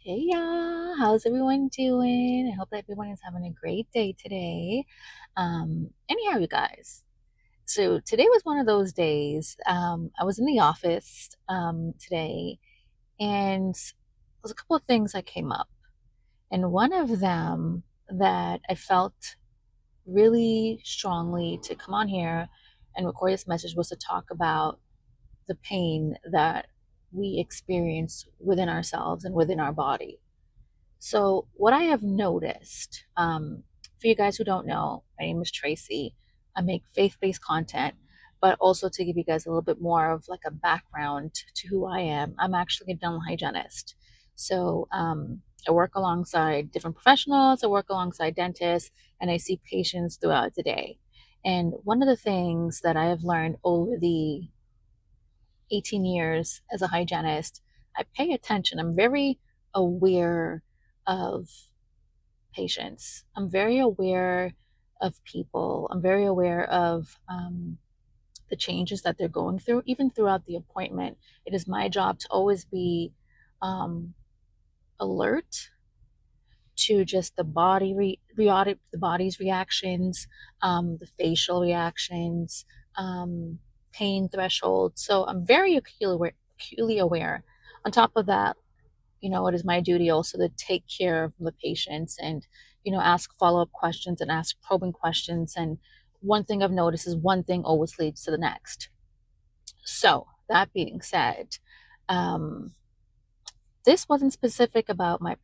Hey y'all, how's everyone doing? I hope that everyone is having a great day today. Anyhow, you guys. So today was one of those days. I was in the office today, and there's a couple of things that came up. And one of them that I felt really strongly to come on here and record this message was to talk about the pain that we experience within ourselves and within our body. So, what I have noticed, for you guys who don't know, my name is Tracy. I make faith based content, but also to give you guys a little bit more of like a background to who I am, I'm actually a dental hygienist. So, I work alongside different professionals, I work alongside dentists, and I see patients throughout the day. And one of the things that I have learned over the 18 years as a hygienist, I pay attention. I'm very aware of patients. I'm very aware of people. I'm very aware of the changes that they're going through, even throughout the appointment. It is my job to always be um, alert to just the the body's reactions, the facial reactions, pain threshold. So I'm very acutely aware. On top of that, it is my duty also to take care of the patients and, ask follow up questions and ask probing questions. And one thing I've noticed is one thing always leads to the next. So, that being said, um, this wasn't specific about my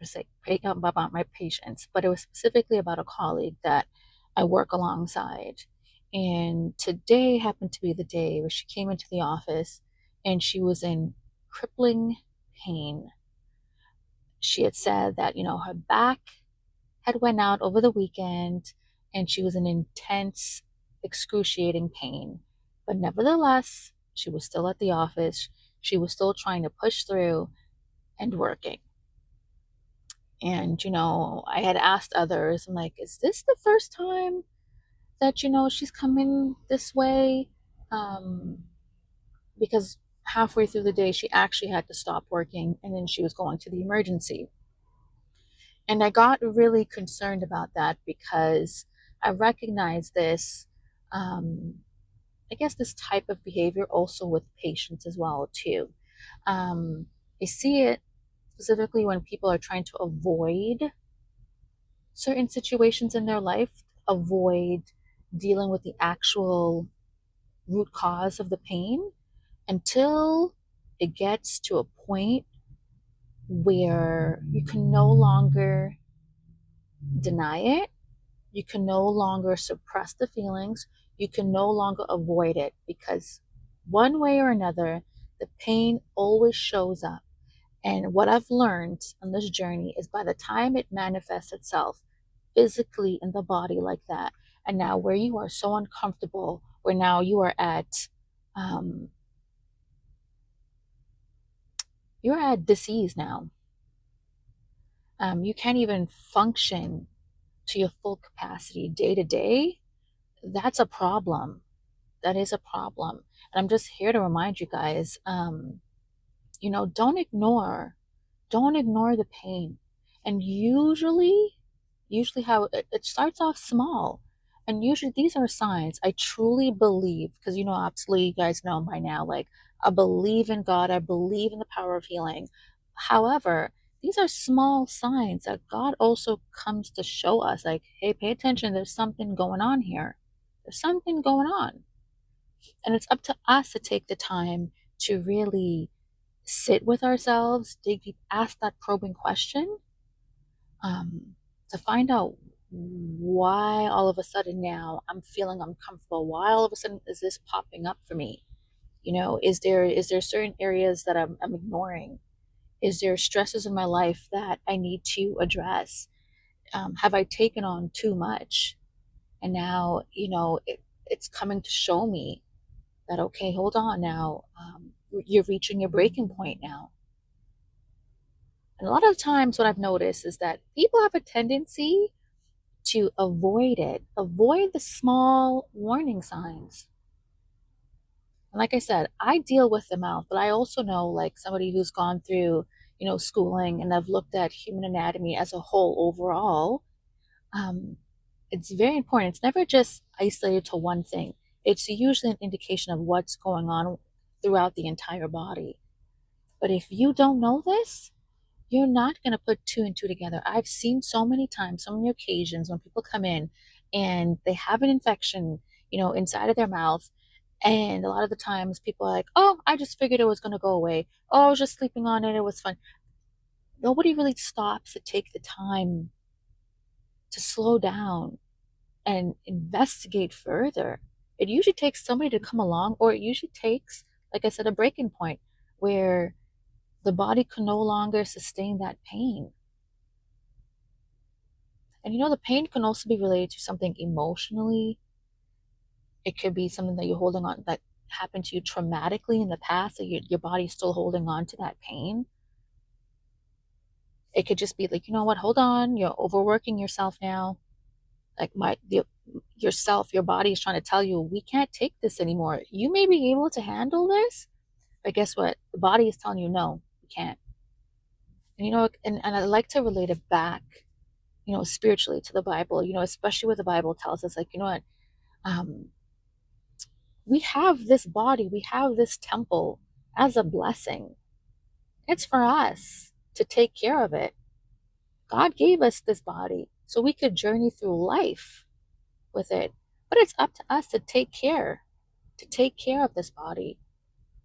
patients, but it was specifically about a colleague that I work alongside. And today happened to be the day where she came into the office and she was in crippling pain. She had said that, her back had went out over the weekend and she was in intense, excruciating pain. But nevertheless, she was still at the office. She was still trying to push through and working. And, I had asked others, I'm like, is this the first time that, she's coming this way? Um, because halfway through the day, she actually had to stop working and then she was going to the emergency. And I got really concerned about that because I recognize this, um, I guess, this type of behavior also with patients as well, too. I see it specifically when people are trying to avoid certain situations in their life, avoid dealing with the actual root cause of the pain until it gets to a point where you can no longer deny it. You can no longer suppress the feelings. You can no longer avoid it because one way or another, the pain always shows up. And what I've learned on this journey is by the time it manifests itself physically in the body like that, and now where you are so uncomfortable, where now um, you're at disease now. You can't even function to your full capacity day to day. That's a problem. That is a problem. And I'm just here to remind you guys, don't ignore the pain. And usually how it starts off small. And usually these are signs. I truly believe, because absolutely you guys know by now, like I believe in God, I believe in the power of healing. However, these are small signs that God also comes to show us, like, hey, pay attention, there's something going on here. There's something going on. And it's up to us to take the time to really sit with ourselves, dig deep, ask that probing question, um, to find out why all of a sudden now I'm feeling uncomfortable. Why all of a sudden is this popping up for me? Is there certain areas that I'm ignoring? Is there stresses in my life that I need to address? Have I taken on too much? And now, it's coming to show me that, okay, hold on now. You're reaching your breaking point now. And a lot of times, what I've noticed is that people have a tendency to avoid the small warning signs. And like I said, I deal with the mouth, but I also know, like somebody who's gone through, schooling, and I've looked at human anatomy as a whole overall, um, it's very important. It's never just isolated to one thing. It's usually an indication of what's going on throughout the entire body. But if you don't know this, you're not going to put two and two together. I've seen so many times, so many occasions when people come in and they have an infection, inside of their mouth. And a lot of the times people are like, oh, I just figured it was going to go away. Oh, I was just sleeping on it. It was fun. Nobody really stops to take the time to slow down and investigate further. It usually takes somebody to come along, or it usually takes, like I said, a breaking point where the body can no longer sustain that pain. And the pain can also be related to something emotionally. It could be something that you're holding on that happened to you traumatically in the past, that your body's still holding on to that pain. It could just be like, you know what, hold on, you're overworking yourself now. Like yourself, your body is trying to tell you, we can't take this anymore. You may be able to handle this, but guess what? The body is telling you, no, you can't. And I like to relate it back, spiritually to the Bible, especially where the Bible tells us, like, um, we have this body, we have this temple as a blessing. It's for us to take care of it. God gave us this body so we could journey through life with it. But it's up to us to take care of this body.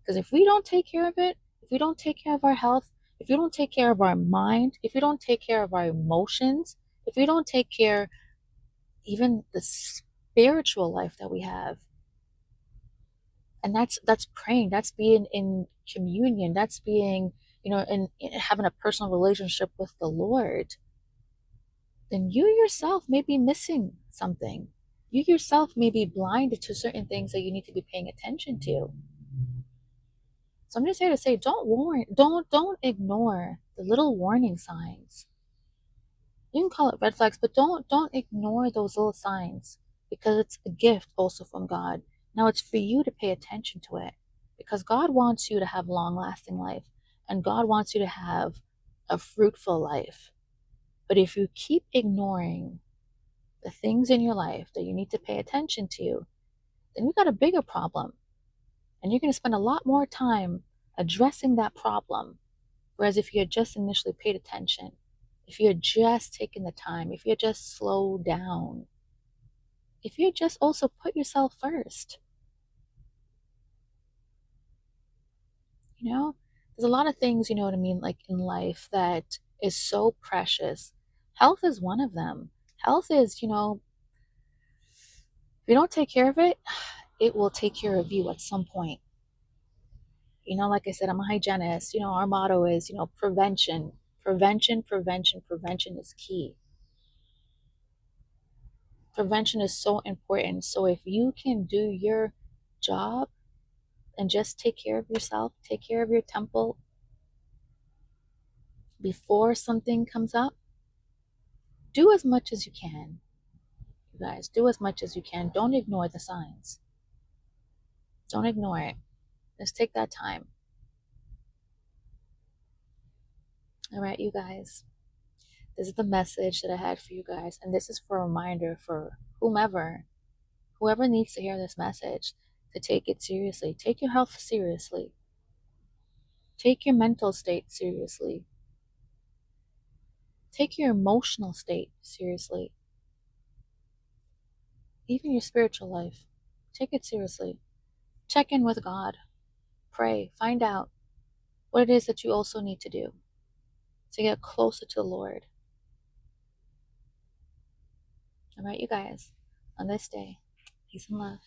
Because if we don't take care of it, if we don't take care of our health, if we don't take care of our mind, if we don't take care of our emotions, if we don't take care even the spiritual life that we have, and that's praying, that's being in communion, that's being, in having a personal relationship with the Lord, then you yourself may be missing something. You yourself may be blinded to certain things that you need to be paying attention to. So I'm just here to say, don't ignore the little warning signs. You can call it red flags, but don't ignore those little signs, because it's a gift also from God. Now it's for you to pay attention to it, because God wants you to have long lasting life, and God wants you to have a fruitful life. But if you keep ignoring the things in your life that you need to pay attention to, then we got a bigger problem. And you're going to spend a lot more time addressing that problem. Whereas if you had just initially paid attention, if you had just taken the time, if you had just slowed down, if you had just also put yourself first, there's a lot of things, you know what I mean, like in life that is so precious. Health is one of them. Health is, if you don't take care of it, it will take care of you at some point. Like I said, I'm a hygienist. Our motto is, prevention. Prevention is key. Prevention is so important. So if you can do your job and just take care of yourself, take care of your temple before something comes up, do as much as you can. You guys, do as much as you can. Don't ignore the signs. Don't ignore it. Just take that time. All right, you guys. This is the message that I had for you guys. And this is for a reminder for whoever needs to hear this message, to take it seriously. Take your health seriously. Take your mental state seriously. Take your emotional state seriously. Even your spiritual life. Take it seriously. Check in with God. Pray. Find out what it is that you also need to do to get closer to the Lord. All right, you guys, on this day, peace and love.